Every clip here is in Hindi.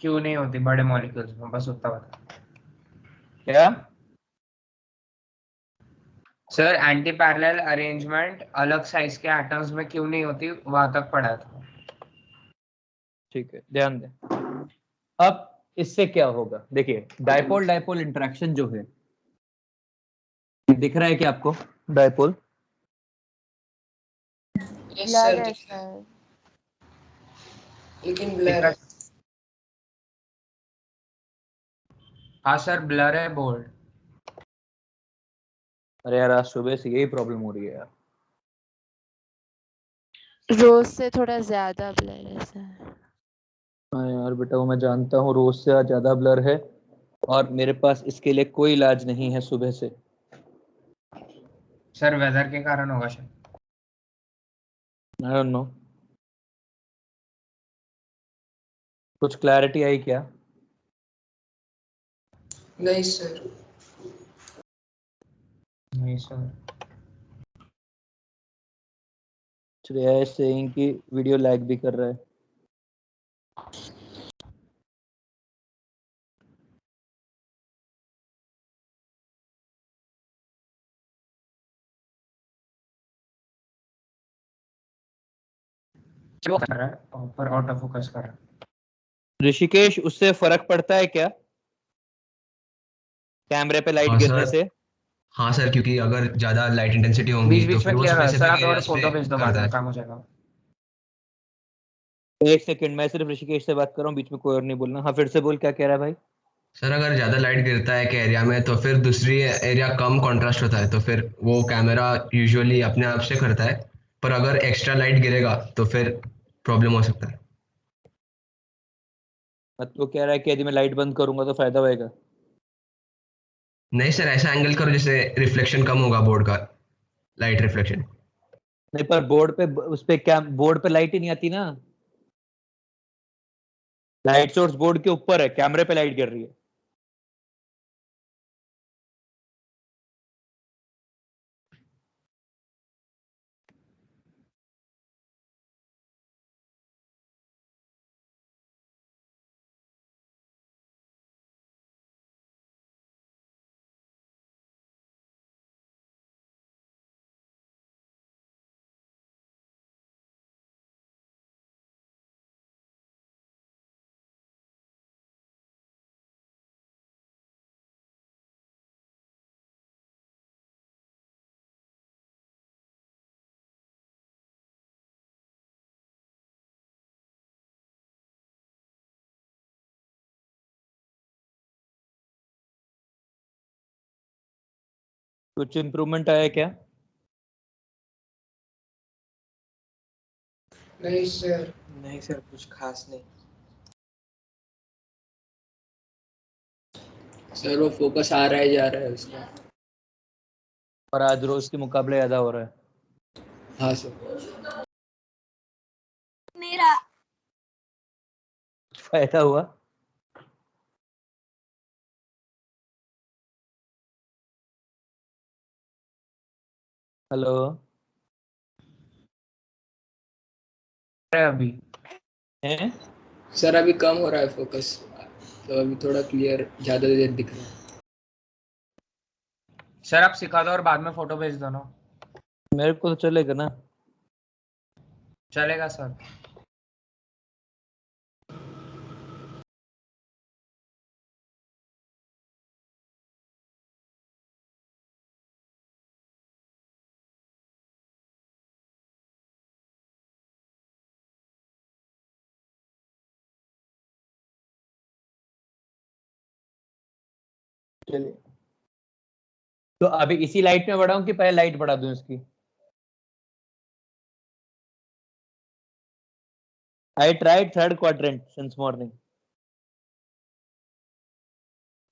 क्यों नहीं होती बड़े मॉलिक्यूल्स में, बस उतना बता। क्या सर एंटी पैरेलल अरेंजमेंट अलग साइज के एटम्स में क्यों नहीं होती, वहां तक पढ़ा था। ठीक है, ध्यान दें। अब इससे क्या होगा, देखिए डायपोल डायपोल इंटरेक्शन जो है, दिख रहा है क्या आपको डायपोल? ब्लर है सर, लेकिन ब्लर है। हाँ सर ब्लर है बोर्ड। अरे यार आज सुबह से यही प्रॉब्लम हो रही है यार। रोज से थोड़ा ज्यादा ब्लर है सर। हाँ यार बेटा, वो मैं जानता हूँ रोज से आज ज्यादा ब्लर है, और मेरे पास इसके लिए कोई इलाज नहीं है सुबह से। सर वेदर के कारण होगा शायद। I don't know. कुछ क्लैरिटी आई क्या? नहीं सर। नहीं सर। श्रेया सेइंग कि वीडियो लैग भी कर रहा है। जो कर रहा है पर ऑटो फोकस कर रहा है। ऋषिकेश, उससे फर्क पड़ता है क्या कैमरे पे लाइट हाँ गिरने सर। से? हाँ सर, क्योंकि अगर ज्यादा लाइट इंटेंसिटी होंगी बीच तो बीच फिर में वो क्लियर है सर, स्पेसिफिक आप और एरियाज पे फोटो भेज दो, बाद करता में है। काम हो जाएगा। एक सेकंड, मैं सिर्फ ऋषिकेश से बात कर रहा हूँ, बीच में कोई और नहीं बोलना। हाँ फिर से बोल, क्या कह रहा है भाई? सर अगर ज्यादा लाइट गिरता है एक एरिया में तो फिर दूसरी एरिया कम कंट्रास्ट होता है, तो फिर वो कैमरा यूजुअली अपने आप से करता है। पर अगर एक्स्ट्रा लाइट गिरेगा तो फिर प्रॉब्लम हो सकता है। मतलब वो कह रहा है कि यदि मैं लाइट बंद करूंगा तो फायदा होएगा? नहीं सर, ऐसा एंगल करो जिससे रिफ्लेक्शन कम होगा बोर्ड का, लाइट रिफ्लेक्शन। नहीं, पर बोर्ड पे, उस पे क्या, बोर्ड पे लाइट ही नहीं आती ना। लाइट सोर्स बोर्ड के ऊपर है, कैमरे पे लाइट गिर रही है। कुछ इंप्रूवमेंट आया क्या? नहीं सर। नहीं सर, कुछ खास नहीं सर वो फोकस आ रहा है जा रहा है उसका। और आज रोज के मुकाबले ज्यादा हो रहा है। हाँ सर। मेरा फायदा हुआ? हेलो? अभी हैं? सर अभी कम हो रहा है फोकस, तो अभी थोड़ा क्लियर ज्यादा देर दिख रहा है। सर आप सिखा दो और बाद में फोटो भेज दो ना। मेरे को तो चलेगा ना। चलेगा सर। चलिए, तो अभी इसी लाइट में बढ़ाऊं कि पहले लाइट बढ़ा दूं इसकी? I tried third quadrant since morning.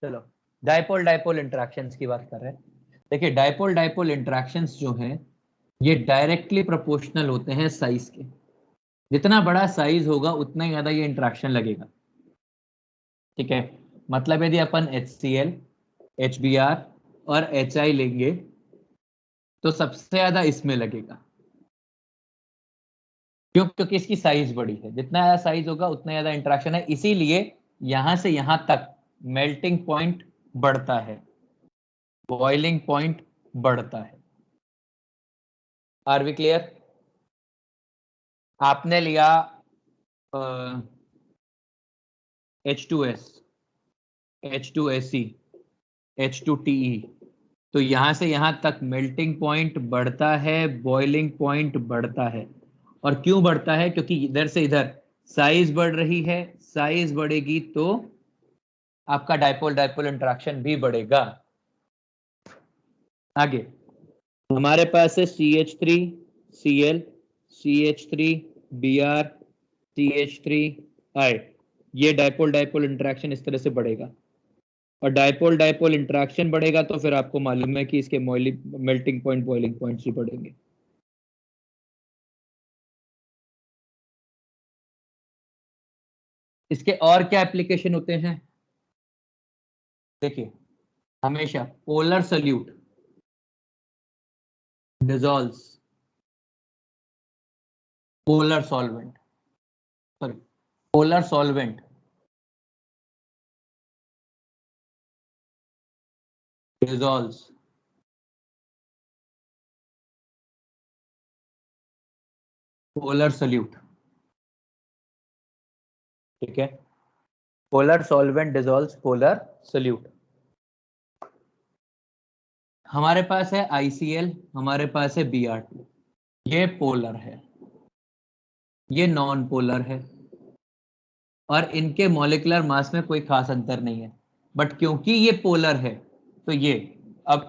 चलो, डायपोल डायपोल इंटरेक्शंस की बात कर रहे हैं। देखिए डायपोल डायपोल इंटरेक्शंस जो हैं, ये डायरेक्टली प्रोपोर्शनल होते हैं साइज के। जितना बड़ा साइज होगा उतना ही ज्यादा ये इंटरेक्शन लगेगा। ठीक है, मतलब यदि अपन HCl, HBr और HI लेंगे तो सबसे ज्यादा इसमें लगेगा। क्यों? क्योंकि इसकी साइज बड़ी है, जितना ज्यादा साइज होगा उतना ज्यादा इंटरेक्शन है। इसीलिए यहां से यहां तक मेल्टिंग पॉइंट बढ़ता है, बॉइलिंग पॉइंट बढ़ता है। Are we clear? आपने लिया H2S, H2SE, H2TE, तो यहां से यहां तक मेल्टिंग पॉइंट बढ़ता है, बॉइलिंग पॉइंट बढ़ता है। और क्यों बढ़ता है? क्योंकि इधर से इधर साइज बढ़ रही है, साइज बढ़ेगी तो आपका डाइपोल डाइपोल इंटरेक्शन भी बढ़ेगा। आगे हमारे पास है CH3Cl, CH3Br, CH3I। ये डाइपोल डाइपोल इंटरेक्शन इस तरह से बढ़ेगा, और डाइपोल डाइपोल इंटरेक्शन बढ़ेगा तो फिर आपको मालूम है कि इसके मेल्टिंग पॉइंट बॉइलिंग पॉइंट्स भी बढ़ेंगे। इसके और क्या एप्लीकेशन होते हैं? देखिए, हमेशा polar solute dissolves polar solvent, sorry, polar solvent dissolves polar solute, ठीक है? Polar solvent dissolves polar solute. हमारे पास है ICL, हमारे पास है Br2। ये पोलर है, ये नॉन पोलर है, और इनके मॉलिक्यूलर मास में कोई खास अंतर नहीं है। बट क्योंकि ये पोलर है तो ये अब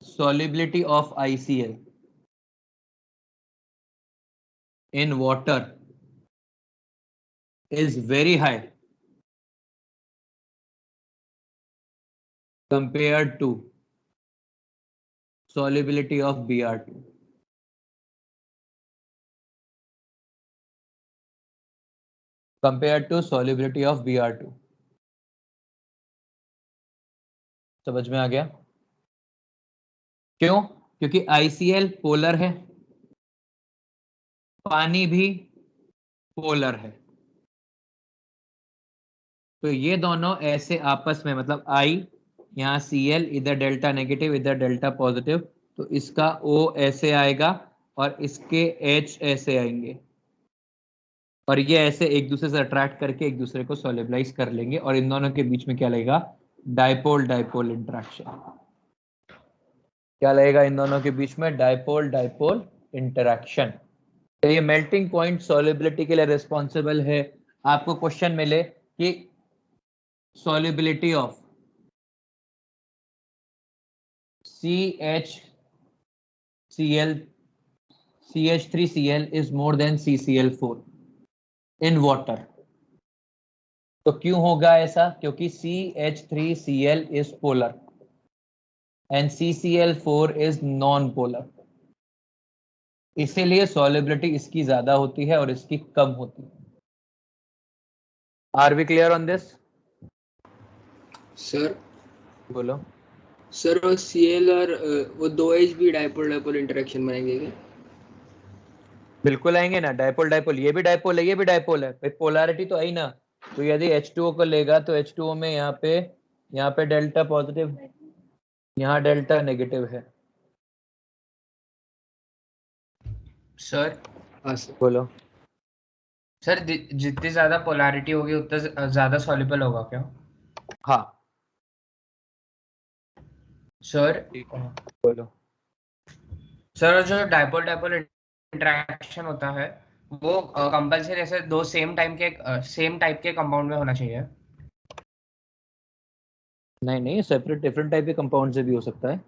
solubility of ICL in water is very high compared to solubility of Br2. Compared to solubility of Br2. समझ में आ गया? क्यों? क्योंकि ICL पोलर है, पानी भी पोलर है, तो ये दोनों ऐसे आपस में, मतलब I यहाँ Cl इधर डेल्टा नेगेटिव इधर डेल्टा पॉजिटिव, तो इसका O ऐसे आएगा और इसके H ऐसे आएंगे, और ये ऐसे एक दूसरे से अट्रैक्ट करके एक दूसरे को सोलिबलाइज कर लेंगे, और इन दोनों के बीच में क्या लगेगा? Dipole dipole interaction. क्या लगेगा इन दोनों के बीच में? Dipole dipole interaction. तो ये मेल्टिंग पॉइंट सॉल्युबिलिटी के लिए रिस्पॉन्सिबल है। आपको क्वेश्चन मिले कि solubility of CH3Cl is more than CCl4 in water। तो क्यों होगा ऐसा? क्योंकि CH3Cl is polar and CCl4 is non-polar, इसीलिए solubility इसकी ज्यादा होती है और इसकी कम होती है। Are we clear on this? Sir बोलो। सर वो Cl और वो 2H भी डाइपोल डाइपोल इंटरेक्शन बनाएंगे क्या? बिल्कुल आएंगे ना, डाइपोल डाइपोल, ये भी डाइपोल है ये भी डाइपोल है, भाई पोलैरिटी तो आई ना। तो यदि H2O को लेगा तो H2O में यहाँ पे डेल्टा पॉजिटिव, यहाँ डेल्टा नेगेटिव है। सर हाँ सर। बोलो। सर जितनी ज्यादा पोलैरिटी होगी उतना ज्यादा सॉल्युबल होगा क्या? हाँ सर बोलो। सर जो डाइपोल डाइपोल इंटरेक्शन होता है वो कंपल्सरी ऐसे दो सेम टाइप के कंपाउंड में होना चाहिए? नहीं, सेपरेट डिफरेंट टाइप के कंपाउंड से भी हो सकता है,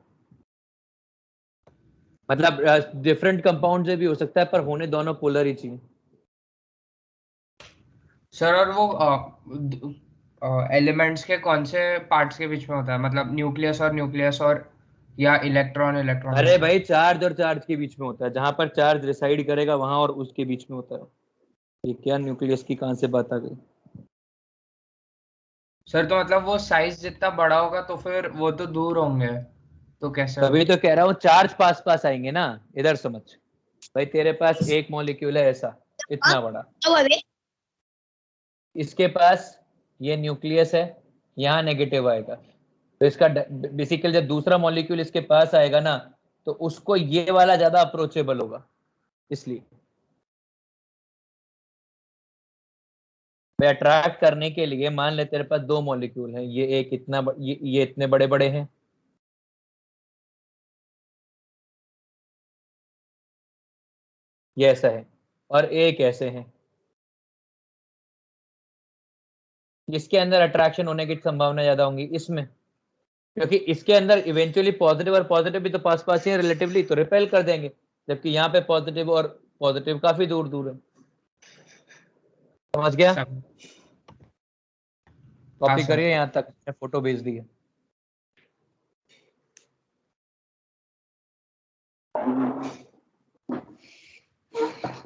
मतलब डिफरेंट कंपाउंड से भी हो सकता है, पर होने दोनों पोलर ही चाहिए। सर और वो एलिमेंट्स के कौन से पार्ट्स के बीच में होता है, मतलब न्यूक्लियस और या इलेक्ट्रॉन इलेक्ट्रॉन? अरे भाई चार्ज और चार्ज के बीच में होता है, जहां पर चार्ज रिसाइड करेगा वहां और उसके बीच में होता है। ये क्या न्यूक्लियस की कहां से बात आ गई? सर तो मतलब वो साइज जितना बड़ा होगा तो फिर वो तो दूर होंगे, तो कैसे? तभी तो कह रहा हूँ चार्ज पास पास आएंगे ना। इधर समझ भाई, तेरे पास एक मॉलिक्यूल है ऐसा इतना बड़ा, इसके पास ये न्यूक्लियस है, यहाँ नेगेटिव आएगा, तो इसका बेसिकली जब दूसरा मॉलिक्यूल इसके पास आएगा ना, तो उसको ये वाला ज्यादा अप्रोचेबल होगा, इसलिए अट्रैक्ट करने के लिए मान ले तेरे पास दो मॉलिक्यूल हैं, ये एक इतना ये इतने बड़े बड़े हैं, ये ऐसा है, और एक ऐसे हैं, इसके अंदर अट्रैक्शन होने की संभावना ज्यादा होंगी इसमें, क्योंकि इसके अंदर इवेंचुअली पॉजिटिव और पॉजिटिव भी तो पास पास ही है रिलेटिवली, तो रिपेल कर देंगे, जबकि यहाँ पे पॉजिटिव और पॉजिटिव काफी दूर दूर है। समझ गया? सब कॉपी हाँ, सर। करिए, यहाँ तक मैं फोटो भेज दी है।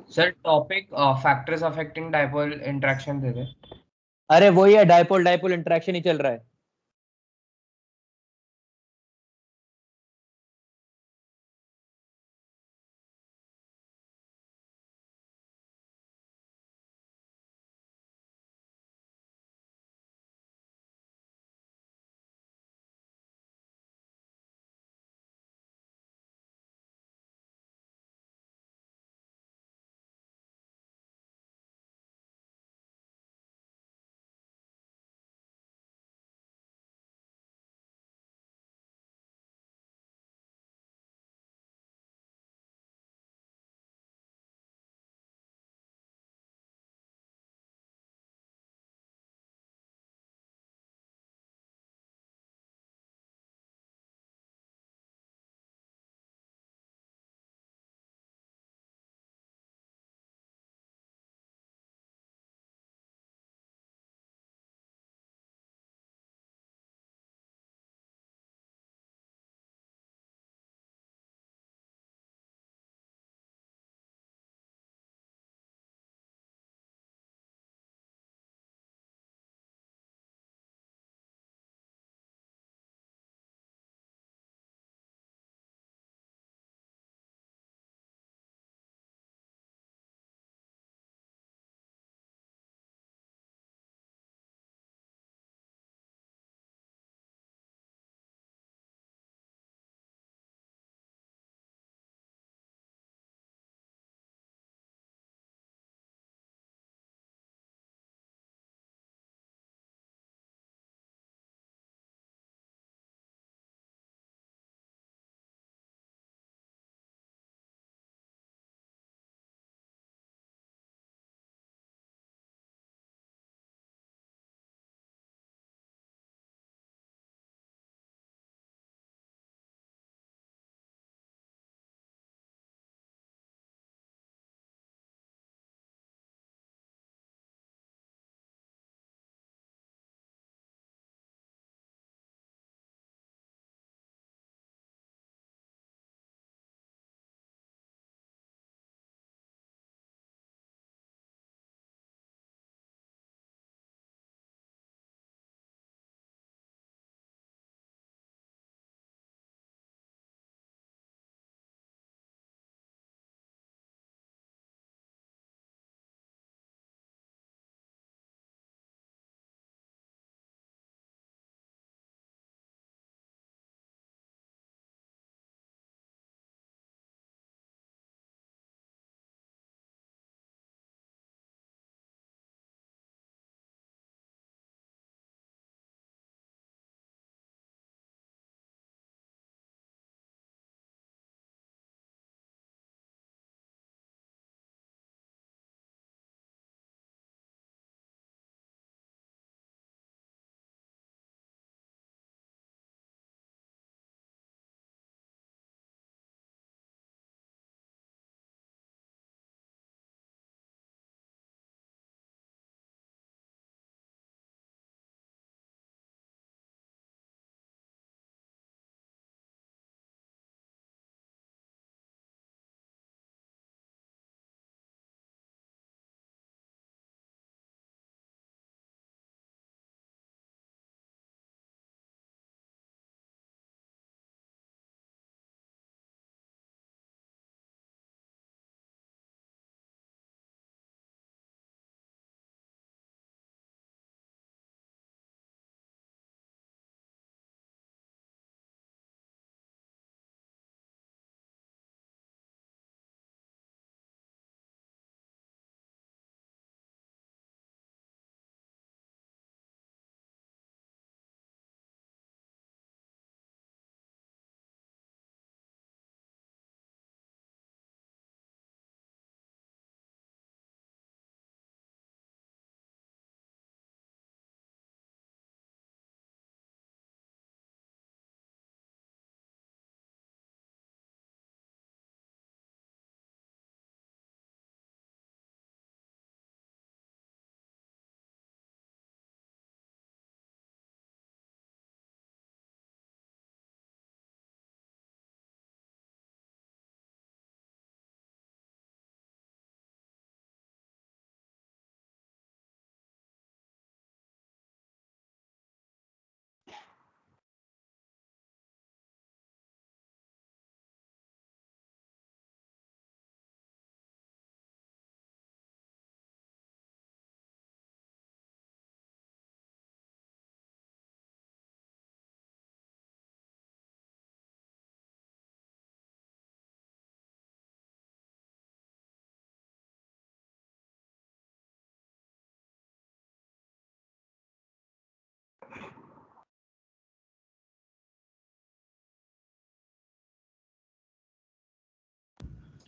Sir topic factors affecting dipole interaction दे दे। अरे वही है, डाइपोल डाइपोल इंटरेक्शन ही चल रहा है।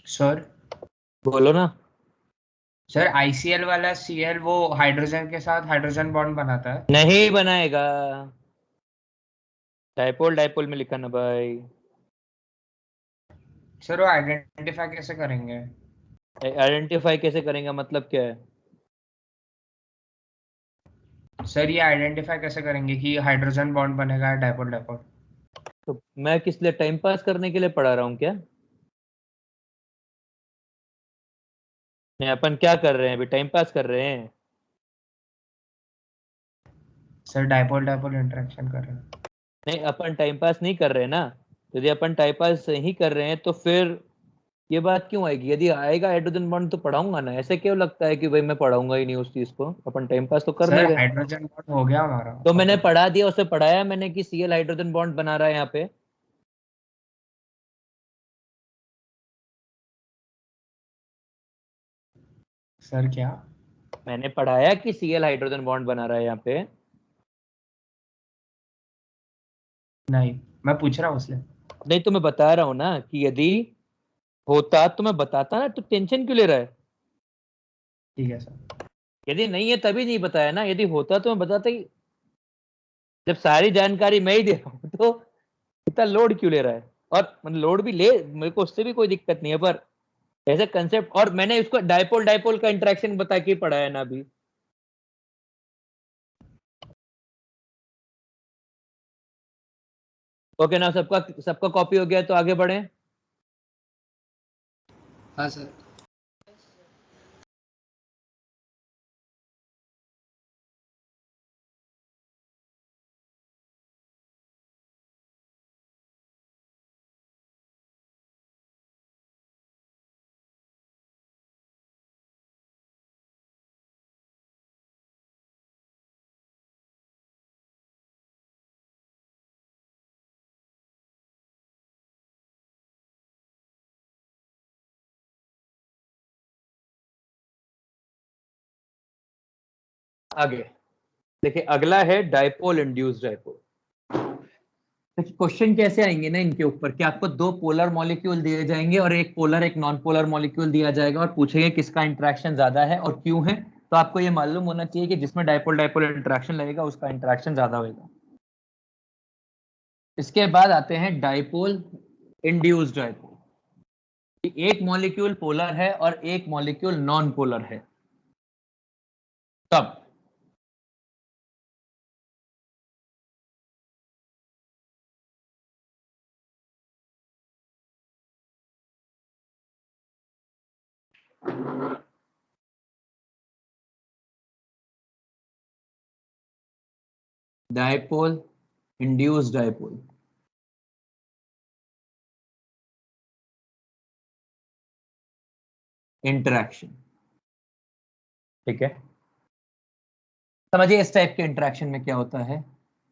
सर बोलो ना। सर ICl वाला Cl वो हाइड्रोजन के साथ हाइड्रोजन बॉन्ड बनाता है। नहीं बनाएगा, डाइपोल डाइपोल में लिखा ना भाई। सर वो आइडेंटिफाई कैसे करेंगे? आइडेंटिफाई कैसे करेंगे मतलब क्या है? सर ये आइडेंटिफाई कैसे करेंगे कि हाइड्रोजन बॉन्ड बनेगा डाइपोल डाइपोल? तो मैं किस लिए, टाइम पास करने के लिए पढ़ा रहा हूँ क्या? नहीं, अपन क्या कर रहे हैं अभी, टाइम पास कर रहे हैं? सर डाइपोल डाइपोल इंटरेक्शन कर रहे हैं। नहीं, अपन टाइम पास नहीं कर रहे हैं ना। यदि अपन टाइम पास नहीं कर रहे हैं तो फिर ये बात क्यों आएगी? यदि आएगा हाइड्रोजन बॉन्ड तो पढ़ाऊंगा ना। ऐसे क्यों लगता है कि भाई मैं पढ़ाऊंगा ही नहीं उस चीज को? अपन टाइम पास तो कर नहीं सर रहे। हाइड्रोजन बॉन्ड हो गया हमारा तो मैंने अपन। पढ़ा दिया, उसे पढ़ाया मैंने कि Cl हाइड्रोजन बॉन्ड बना रहा है यहाँ पे। सर क्या? मैंने पढ़ाया कि Cl हाइड्रोजन बॉन्ड बना रहा है यहाँ पे। नहीं, मैं पूछ रहा हूँ उससे। नहीं तो मैं बता रहा हूँ ना कि यदि होता तो मैं बताता ना, तो टेंशन क्यों ले रहा है? ठीक है सर। यदि नहीं है तभी नहीं बताया ना, यदि होता तो मैं बताता ही। जब सारी जानकारी मैं ही दे रहा हूँ तो इतना लोड क्यों ले रहा है? और मतलब लोड भी ले, मेरे को उससे भी कोई दिक्कत नहीं है, पर ऐसे कंसेप्ट, और मैंने इसको डाइपोल डाइपोल का इंटरेक्शन बता के पढ़ाया ना अभी। ओके ना, सबका सबका कॉपी हो गया तो आगे बढ़े। हाँ सर। आगे देखिए, अगला है डाइपोल इंड्यूस्ड डाइपोल। क्वेश्चन कैसे आएंगे ना इनके ऊपर, कि आपको दो पोलर मॉलिक्यूल दिए जाएंगे और एक पोलर एक नॉन पोलर मॉलिक्यूल दिया जाएगा और पूछेंगे किसका इंटरेक्शन ज्यादा है और क्यों है। तो आपको ये मालूम होना चाहिए कि जिसमें डाइपोल डाइपोल इंटरेक्शन लगेगा उसका इंटरेक्शन ज्यादा होगा। इसके बाद आते हैं डाइपोल इंड्यूस्ड डाइपोल। एक मॉलिक्यूल पोलर है और एक मॉलिक्यूल नॉन पोलर है, तब डाइपोल इंड्यूस्ड डाइपोल। इंटरेक्शन, ठीक है। समझिए इस टाइप के इंटरेक्शन में क्या होता है।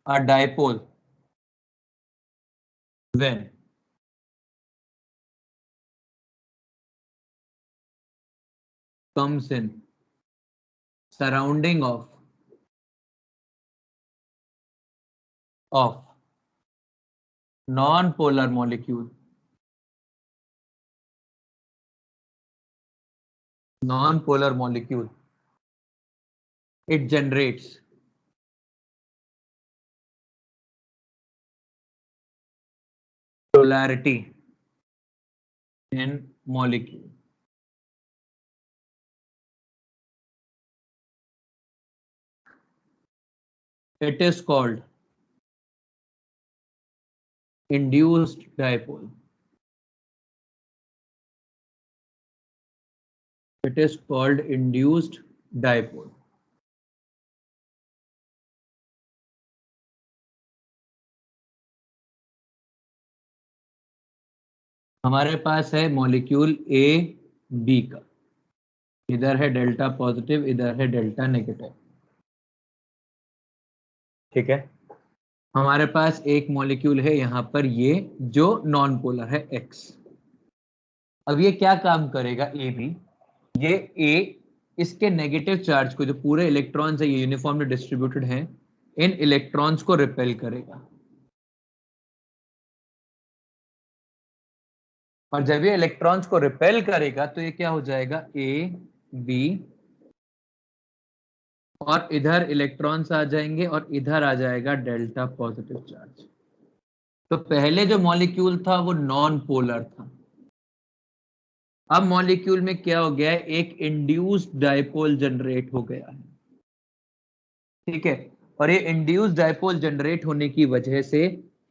अ dipole when comes in surrounding of non-polar molecule, non-polar molecule, it generates polarity in molecule. It is called induced dipole. It is called induced dipole. हमारे पास है मॉलिक्यूल ए बी का, इधर है डेल्टा पॉजिटिव, इधर है डेल्टा नेगेटिव, ठीक है। हमारे पास एक मॉलिक्यूल है यहां पर ये, जो नॉन पोलर है एक्स। अब ये क्या काम करेगा ए बी, ये ए इसके नेगेटिव चार्ज को, जो पूरे इलेक्ट्रॉन्स है ये यूनिफॉर्मली डिस्ट्रीब्यूटेड हैं, इन इलेक्ट्रॉन्स को रिपेल करेगा। और जब ये इलेक्ट्रॉन्स को रिपेल करेगा तो ये क्या हो जाएगा, ए बी, और इधर इलेक्ट्रॉन्स आ जाएंगे और इधर आ जाएगा डेल्टा पॉजिटिव चार्ज। तो पहले जो मॉलिक्यूल था वो नॉन पोलर था, अब मॉलिक्यूल में क्या हो गया है, एक इंड्यूस्ड डाइपोल जनरेट हो गया है, ठीक है। और ये इंड्यूस्ड डाइपोल जनरेट होने की वजह से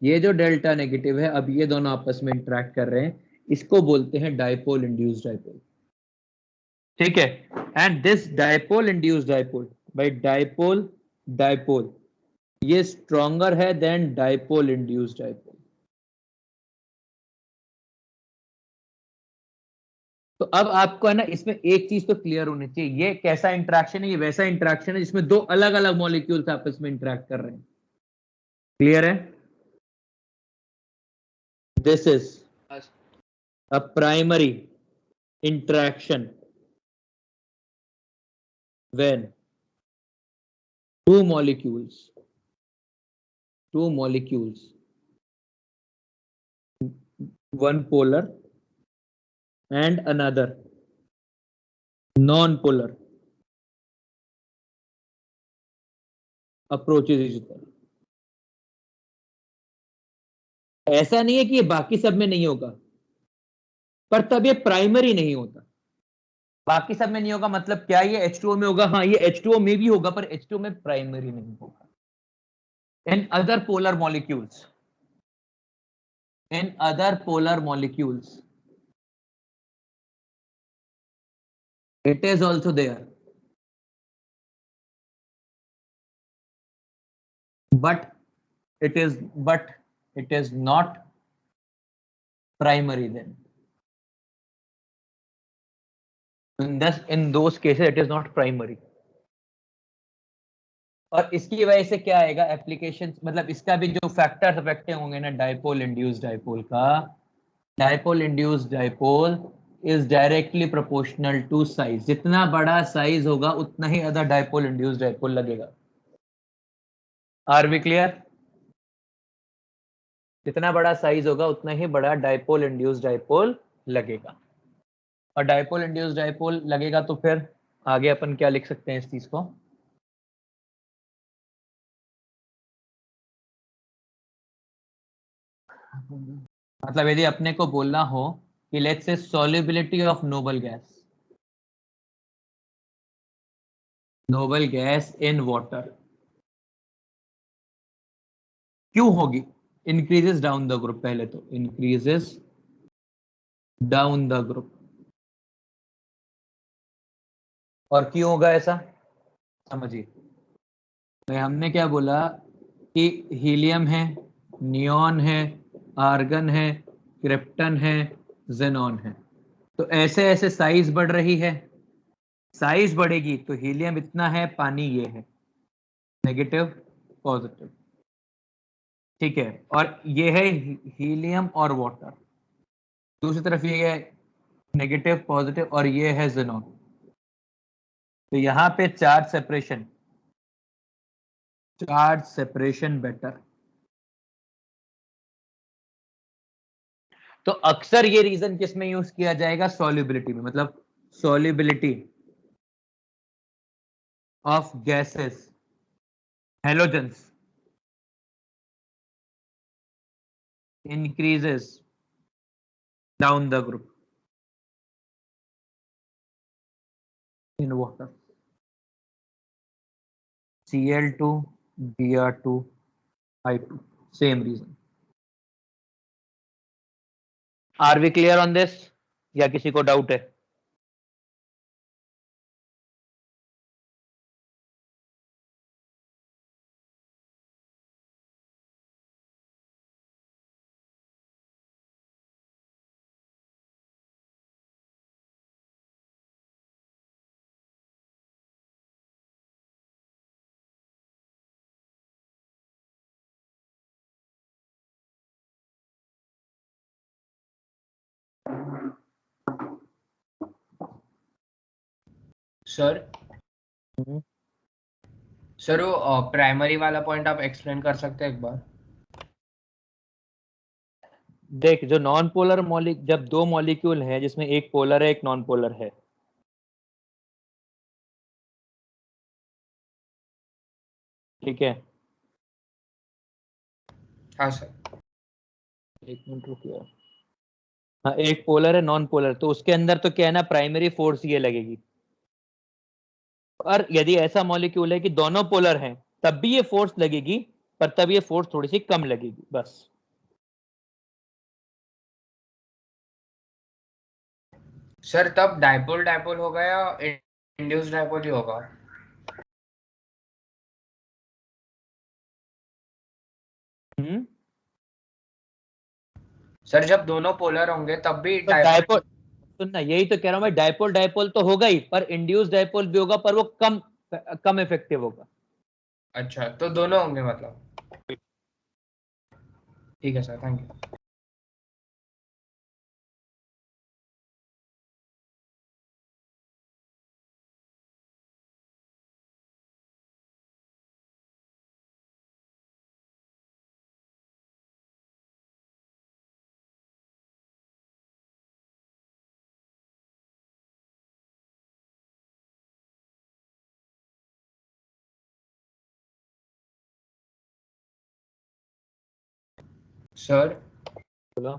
ये जो डेल्टा नेगेटिव है, अब ये दोनों आपस में इंटरेक्ट कर रहे हैं, इसको बोलते हैं डाइपोल इंड्यूस्ड डाइपोल, ठीक है। And this dipole induced dipole, bye dipole dipole, ये स्ट्रॉन्गर है देन डाइपोल इंड्यूस्ड डाइपोल। तो अब आपको है ना इसमें एक चीज तो क्लियर होनी चाहिए, ये कैसा इंटरेक्शन है, ये वैसा इंटरेक्शन है जिसमें दो अलग अलग मॉलिक्यूल्स आपस में इंटरेक्ट कर रहे हैं, क्लियर है। This is a primary interaction when two molecules one polar and another non-polar approaches each other। ऐसा नहीं है कि ये बाकी सब में नहीं होगा, पर तब ये प्राइमरी नहीं होता। बाकी सब में नहीं होगा मतलब क्या, ये H2O में होगा, हाँ ये H2O में भी होगा, पर H2O में प्राइमरी नहीं होगा। In other polar molecules it is also there, but it is not primary then. In those cases it is not primary। और इसकी वजह से क्या आएगा एप्लीकेशन, मतलब इसका भी जो फैक्टर्स अफेक्टिंग होंगे ना डाइपोल इंड्यूस्ड डाइपोल का, dipole induced dipole is directly proportional to size. जितना बड़ा साइज होगा उतना ही अदर डाइपोल इंड्यूस्ड डाइपोल लगेगा। Are we clear? जितना बड़ा साइज होगा उतना ही बड़ा डाइपोल इंड्यूस्ड डाइपोल लगेगा, और डाइपोल इंड्यूस्ड डाइपोल लगेगा तो फिर आगे अपन क्या लिख सकते हैं इस चीज को, मतलब यदि अपने को बोलना हो कि let's say solubility of noble gas in water क्यों होगी, इंक्रीजेस डाउन द ग्रुप, पहले तो इंक्रीजेस डाउन द ग्रुप। और क्यों होगा ऐसा समझिए, तो हमने क्या बोला कि हीलियम है, नियॉन है, आर्गन है, क्रिप्टन है, जेनॉन है। तो ऐसे ऐसे साइज बढ़ रही है, साइज बढ़ेगी तो हीलियम इतना है, पानी ये है, नेगेटिव पॉजिटिव, ठीक है। और ये है हीलियम और वाटर, दूसरी तरफ ये है नेगेटिव पॉजिटिव, और ये है जेनॉन। तो यहां पे चार्ज सेपरेशन बेटर। तो अक्सर ये रीजन किस में यूज किया जाएगा, सॉल्युबिलिटी में, मतलब solubility of gases halogens increases down the group in water, Cl2 Br2 I2, same reason। Are we clear on this या किसी को डाउट है? सर वो प्राइमरी वाला पॉइंट आप एक्सप्लेन कर सकते हैं एक बार? देख, जो नॉन पोलर जब दो मॉलिक्यूल है जिसमें एक पोलर है एक नॉन पोलर है, ठीक है, हाँ सर। एक मिनट रुकिए। हाँ, एक पोलर है नॉन पोलर, तो उसके अंदर तो क्या है ना, प्राइमरी फोर्स ये लगेगी। और यदि ऐसा मॉलिक्यूल है कि दोनों पोलर हैं तब भी ये फोर्स लगेगी, पर तब ये फोर्स थोड़ी सी कम लगेगी बस। सर तब डाइपोल डाइपोल होगा या इंड्यूस डाइपोल ही होगा? हम्म। सर जब दोनों पोलर होंगे तब भी तो डाइपोल। डायपोल, सुनना, यही तो कह रहा हूं मैं, डायपोल डायपोल तो होगा ही, पर इंड्यूस डायपोल भी होगा, पर वो कम कम इफेक्टिव होगा। अच्छा, तो दोनों होंगे मतलब। ठीक है सर, थैंक यू। सर बोलो।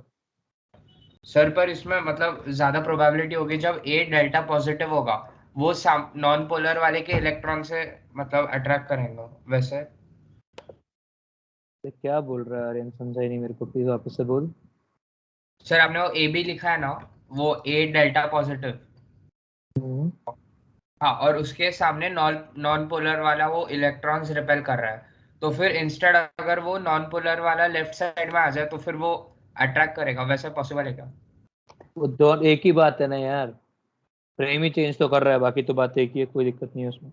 सर पर इसमें मतलब ज्यादा प्रोबेबिलिटी होगी जब ए डेल्टा पॉजिटिव होगा, वो नॉन पोलर वाले के इलेक्ट्रॉन से मतलब अट्रैक्ट करेंगे वैसे। ये क्या बोल रहा है आर्यन, समझा ही नहीं मेरे को, प्लीज वापस से बोल। सर आपने वो ए बी लिखा है ना, वो ए डेल्टा पॉजिटिव। हम्म। हाँ, और उसके सामने नॉन नॉन पोलर वाला वो इलेक्ट्रॉन्स रिपेल कर रहा है, तो फिर इंस्टेड अगर वो नॉन पोलर वाला लेफ्ट साइड में आ जाए तो फिर वो अट्रैक्ट करेगा, वैसे पॉसिबल है क्या? वो दो एक ही बात है ना यार, फ्रेम ही चेंज तो कर रहा है, बाकी तो बात एक ही है, कोई दिक्कत नहीं है उसमें।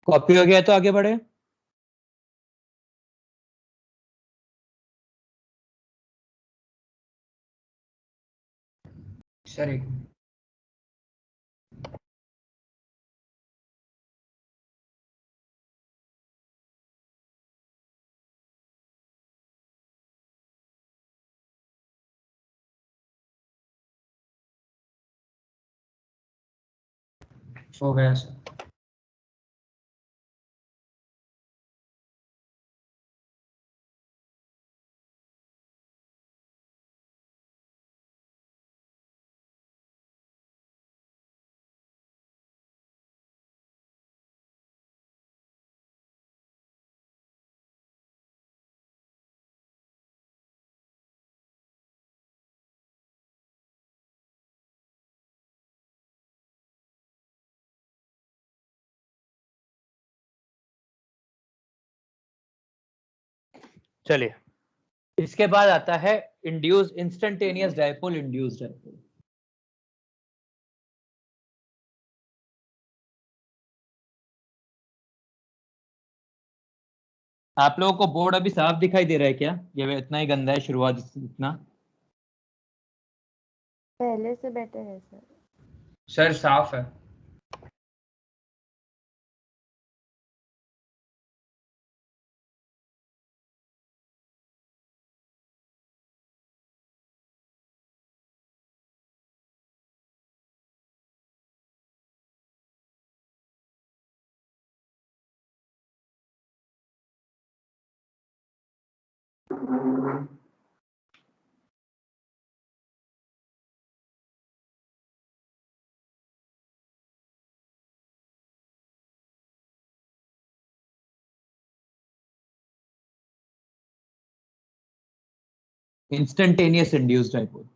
कॉपी हो गया तो आगे बढ़े। सर एक हो गया सर। चलिए, इसके बाद आता है induce instantaneous dipole, induce dipole. आप लोगों को बोर्ड अभी साफ दिखाई दे रहा है क्या? ये इतना ही गंदा है शुरुआत इतना? पहले से बेटर है सर। सर साफ है। Instantaneous induce dipole.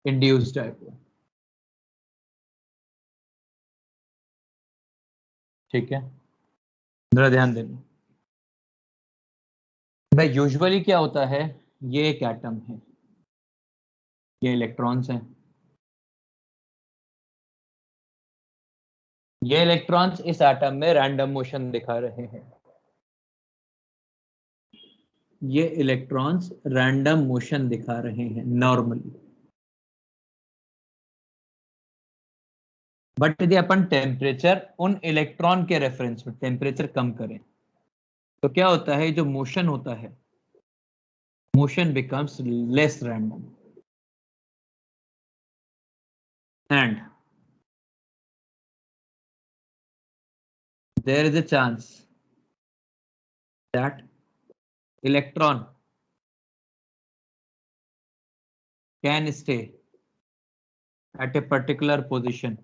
Induce dipole, ठीक है, जरा ध्यान देना भाई। यूजुअली क्या होता है, ये एक एटम है, ये इलेक्ट्रॉन्स हैं, ये इलेक्ट्रॉन्स इस एटम में रैंडम मोशन दिखा रहे हैं, ये इलेक्ट्रॉन्स रैंडम मोशन दिखा रहे हैं नॉर्मली। बट यदि अपन टेम्परेचर उन इलेक्ट्रॉन के रेफरेंस में टेम्परेचर कम करें तो क्या होता है, जो मोशन होता है, motion becomes less random and there is a chance that electron can stay at a particular position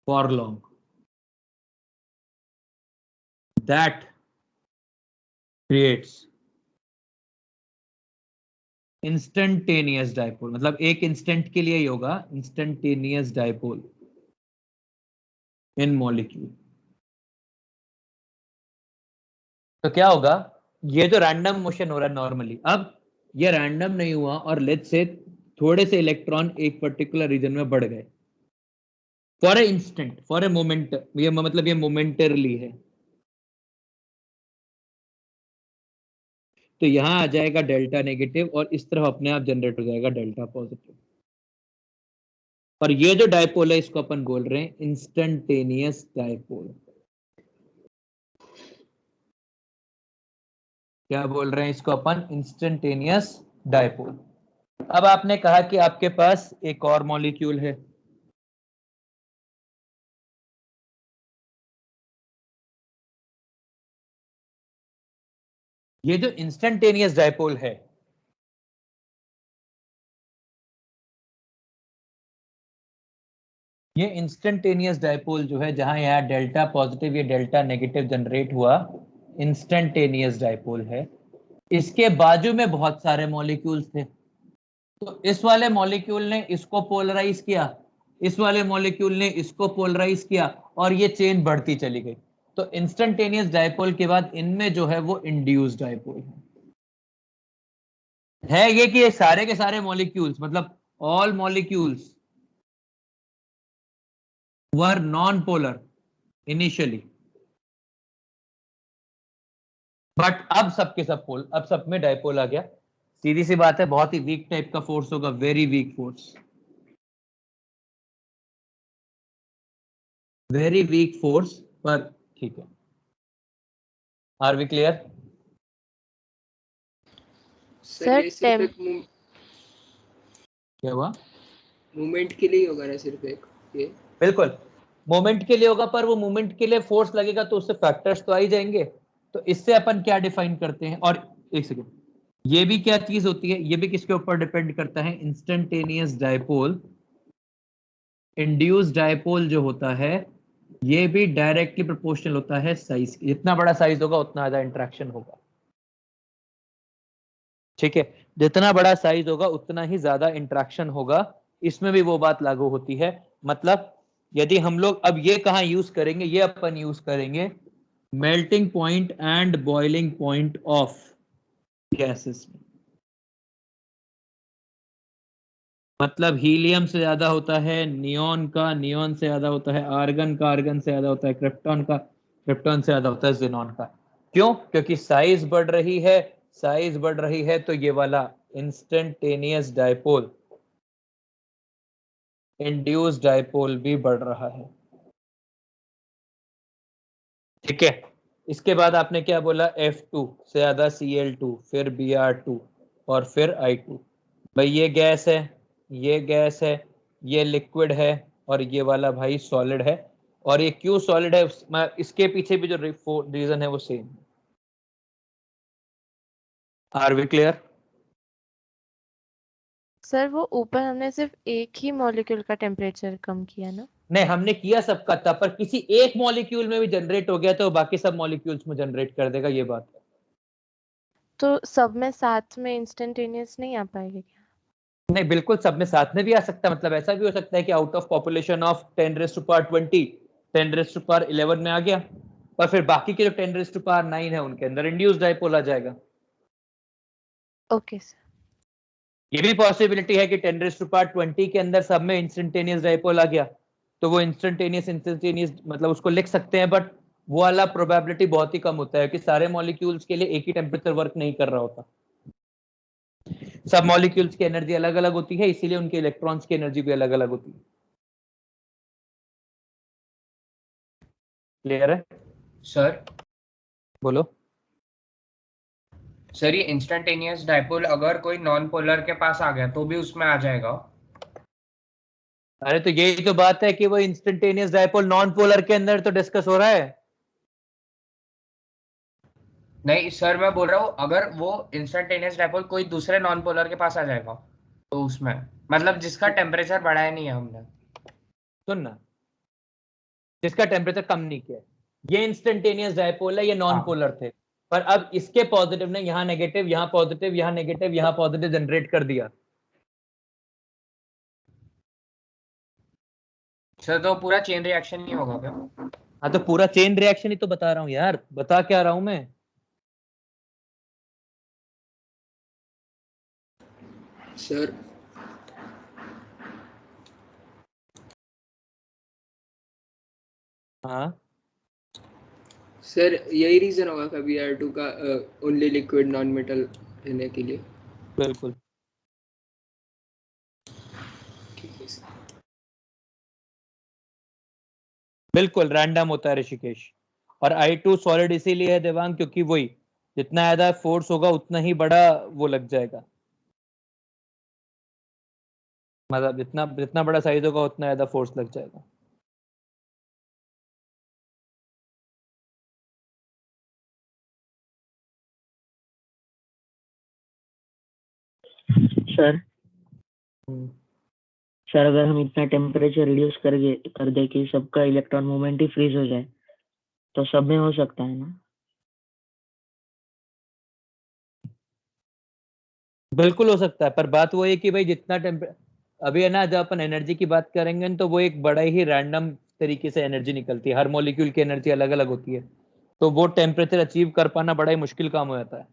for long. That creates instantaneous dipole. मतलब एक इंस्टेंट के लिए ही होगा इंस्टेंटेनियस डायपोल इन मॉलिक्यूल। तो क्या होगा, ये जो रैंडम मोशन हो रहा है नॉर्मली, अब ये रैंडम नहीं हुआ और लेट्स से थोड़े से इलेक्ट्रॉन एक पर्टिकुलर रीजन में बढ़ गए for a instant, for a moment, ये मतलब ये मोमेंटरली है, तो यहां आ जाएगा डेल्टा नेगेटिव और इस तरफ अपने आप जनरेट हो जाएगा डेल्टा पॉजिटिव। और ये जो डायपोल है इसको अपन बोल रहे हैं इंस्टेंटेनियस डायपोल। क्या बोल रहे हैं इसको अपन? Instantaneous dipole. अब आपने कहा कि आपके पास एक और मॉलिक्यूल है, ये जो इंस्टेंटेनियस डायपोल है ये इंस्टेंटेनियस डायपोल जो है, जहां यहाँ डेल्टा पॉजिटिव या डेल्टा नेगेटिव जनरेट हुआ, इंस्टेंटेनियस डायपोल है। इसके बाजू में बहुत सारे मॉलिक्यूल्स थे, तो इस वाले मॉलिक्यूल ने इसको पोलराइज किया, इस वाले मॉलिक्यूल ने इसको पोलराइज किया और ये चेन बढ़ती चली गई। तो इंस्टेंटेनियस डायपोल के बाद इनमें जो है वो इंड्यूस्ड डायपोल है ये कि ये सारे के सारे मॉलिक्यूल्स मतलब all molecules were non polar initially, but अब सबके सब पोल, अब सब में डायपोल आ गया। सीधी सी बात है, बहुत ही वीक टाइप का फोर्स होगा, very weak force, very weak force, पर ठीक है। Are we clear? सर ये सिर्फ टेम- एक क्या हुआ? मूवमेंट के लिए ही होगा ना, सिर्फ एक ये? बिल्कुल मोमेंट के लिए होगा, पर वो मोमेंट के लिए फोर्स लगेगा तो उससे फैक्टर्स तो आ ही जाएंगे। तो इससे अपन क्या डिफाइन करते हैं? और एक सेकेंड, ये भी क्या चीज होती है, ये भी किसके ऊपर डिपेंड करता है? इंस्टेंटेनियस डायपोल, इंड्यूस्ड डायपोल जो होता है ये भी डायरेक्टली प्रोपोर्शनल होता है साइज। जितना बड़ा साइज होगा उतना ज्यादा इंटरेक्शन होगा, ठीक है? जितना बड़ा साइज होगा उतना ही ज्यादा इंटरेक्शन होगा। इसमें भी वो बात लागू होती है। मतलब यदि हम लोग अब ये कहां यूज करेंगे? ये अपन यूज करेंगे melting point and boiling point of gases में। मतलब हीलियम से ज्यादा होता है नियोन का, नियोन से ज्यादा होता है आर्गन का, आर्गन से ज्यादा होता है क्रिप्टॉन का, क्रिप्टॉन से ज्यादा होता है ज़ेनॉन का। क्यों? क्योंकि साइज बढ़ रही है, साइज बढ़ रही है तो ये वाला इंस्टेंटेनियस डायपोल, इंड्यूस्ड डायपोल भी बढ़ रहा है, ठीक है? इसके बाद आपने क्या बोला? F2 से ज्यादा Cl2, फिर Br2 और फिर I2। भाई ये गैस है, ये गैस है, ये लिक्विड है और ये वाला भाई सॉलिड है। और ये क्यों सॉलिड है? इसके पीछे भी जो रीजन है वो same. Are we clear? Sir वो ऊपर हमने सिर्फ एक ही मॉलिक्यूल का टेम्परेचर कम किया ना? नहीं, हमने किया सबका था, पर किसी एक मॉलिक्यूल में भी जनरेट हो गया तो बाकी सब मॉलिक्यूल्स में जनरेट कर देगा, ये बात है। तो सब में साथ में इंस्टेंटेनियस नहीं आ पाएगा क्या? नहीं, बिल्कुल सब में साथ में भी आ सकता है। मतलब ऐसा भी हो सकता है कि आउट ऑफ पॉपुलेशन ऑफ 10⁻20 10⁻11 में आ गया, पर फिर बाकी के जो 10⁻9 है उनके अंदर इंड्यूस्ड डायपोल आ जाएगा। Okay sir. ये भी पॉसिबिलिटी है कि 10⁻20 के अंदर सब में इंस्टेंटेनियस डायपोल आ गया, तो वो इंस्टेंटेनियस मतलब उसको लिख सकते हैं, बट वो वाला प्रोबेबिलिटी बहुत ही कम होता है कि सारे मॉलिक्यूल्स के लिए एक ही टेम्परेचर वर्क नहीं कर रहा होता। सब मॉलिक्यूल्स की एनर्जी अलग अलग होती है, इसीलिए उनके इलेक्ट्रॉन्स की एनर्जी भी अलग अलग होती है। क्लियर है? सर बोलो। सर ये इंस्टेंटेनियस डायपोल अगर कोई नॉन पोलर के पास आ गया तो भी उसमें आ जाएगा? अरे तो यही तो बात है कि वो इंस्टेंटेनियस डायपोल नॉन पोलर के अंदर तो डिस्कस हो रहा है। नहीं सर, मैं बोल रहा हूँ अगर वो इंस्टेंटेनियस डायपोल कोई दूसरे नॉन पोलर के पास आ जाएगा तो उसमें, मतलब जिसका टेम्परेचर बढ़ाया नहीं है हमने। सुनना, जिसका टेम्परेचर कम नहीं किया, ये इंस्टेंटेनियस डायपोल है, ये नॉन हाँ। पोलर थे, पर अब इसके पॉजिटिव ने यहाँ नेगेटिव, यहाँ पॉजिटिव, यहाँ नेगेटिव, यहाँ पॉजिटिव जनरेट कर दिया। सर तो पूरा चेन रिएक्शन नहीं होगा क्या? हाँ तो पूरा चेन रिएक्शन ही तो बता रहा हूँ यार, बता क्या रहा हूं मैं? सर हाँ सर यही रीजन होगा का Br2 का ओनली लिक्विड नॉन मेटल रहने के लिए। बिल्कुल। ठीक है सर। बिल्कुल रैंडम होता है ऋषिकेश। और I2 सॉलिड इसीलिए है देवांग, क्योंकि वही जितना ज्यादा फोर्स होगा उतना ही बड़ा वो लग जाएगा। मतलब जितना जितना बड़ा साइज होगा उतना ज्यादा फोर्स लग जाएगा। सर सर अगर हम इतना टेम्परेचर रिड्यूस कर दे कि सबका इलेक्ट्रॉन मूवमेंट ही फ्रीज हो जाए तो सब में हो सकता है ना? बिल्कुल हो सकता है, पर बात वो है कि भाई जितना टेम्परेचर अभी है ना, जब अपन एनर्जी की बात करेंगे तो वो एक बड़ा ही रैंडम तरीके से एनर्जी निकलती है, हर मॉलिक्यूल की एनर्जी अलग अलग होती है, तो वो टेम्परेचर अचीव कर पाना बड़ा ही मुश्किल काम हो जाता है।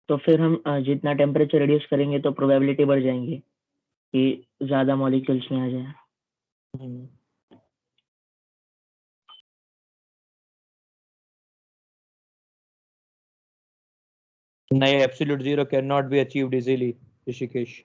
तो फिर हम जितना टेम्परेचर रिड्यूस करेंगे तो प्रोबेबिलिटी बढ़ जाएंगे कि ज्यादा मॉलिक्यूल्स में आ जाए। नहीं, absolute zero can not be achieved easily Rishikesh.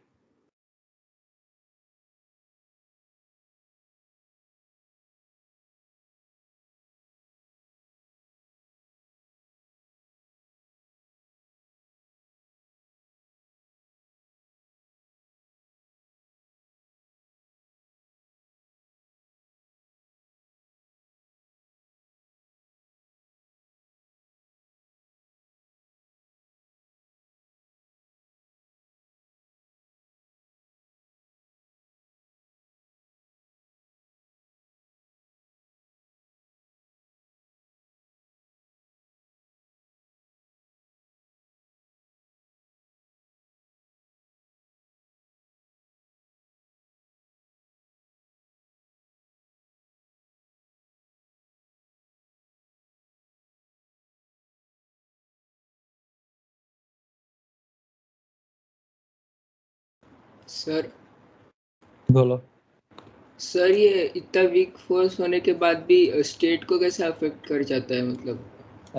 Sir बोलो। सर ये इतना वीक फोर्स होने के बाद भी स्टेट को कैसे अफेक्ट कर जाता है, मतलब